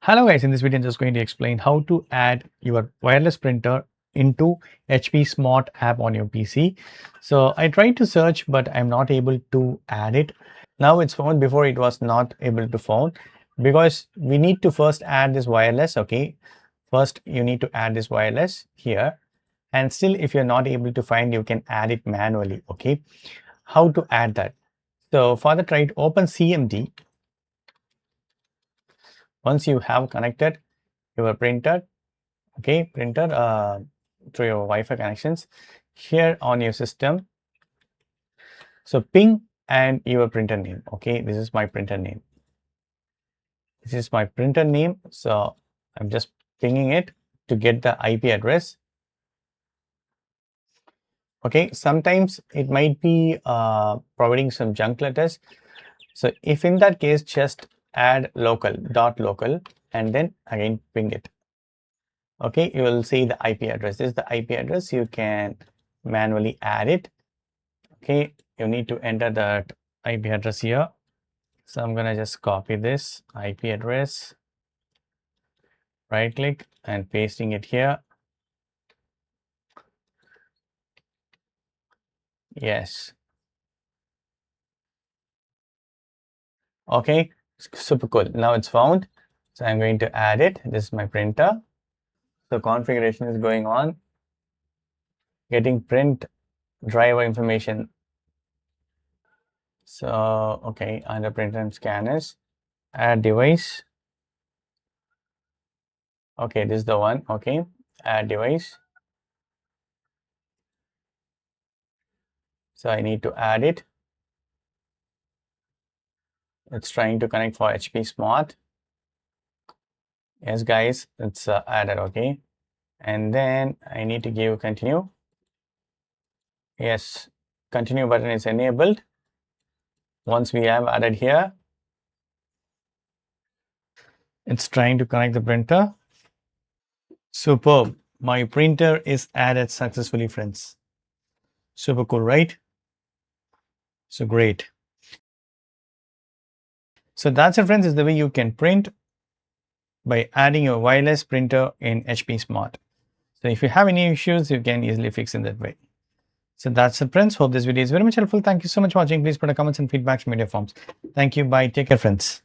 Hello guys, in this video I'm just going to explain how to add your wireless printer into HP Smart app on your PC. So I tried to search but I'm not able to add it. Now it's found, before it was not able to found because we need to first add this wireless. Okay, first you need to add this wireless here, and still if you're not able to find, you can add it manually. Okay, how to add that? So for that, try to open CMD. Once you have connected your printer, okay, through your Wi-Fi connections here on your system, so ping and your printer name. Okay, this is my printer name. So I'm just pinging it to get the IP address. Okay, sometimes it might be providing some junk letters, so if in that case, just add local and then again ping it. Okay, you will see the IP address. This is the IP address. You can manually add it. Okay, you need to enter that IP address here. So I'm gonna just copy this IP address, right click and pasting it here. Yes. Okay, super cool. Now it's found. So I'm going to add it. This is my printer. So configuration is going on. Getting print driver information. So okay, under printer and scanners, add device. Okay, this is the one. Okay, add device. So I need to add it. It's trying to connect for HP Smart. Yes, guys, it's added. Okay, and then I need to give continue. Yes, continue button is enabled. Once we have added here, it's trying to connect the printer. Superb. My printer is added successfully, friends. Super cool, right? So great. So that's it, friends, is the way you can print by adding your wireless printer in HP Smart. So if you have any issues, you can easily fix in that way. So that's it, friends. Hope this video is very much helpful. Thank you so much for watching. Please put a comments and feedbacks in media forms. Thank you. Bye. Take care, friends.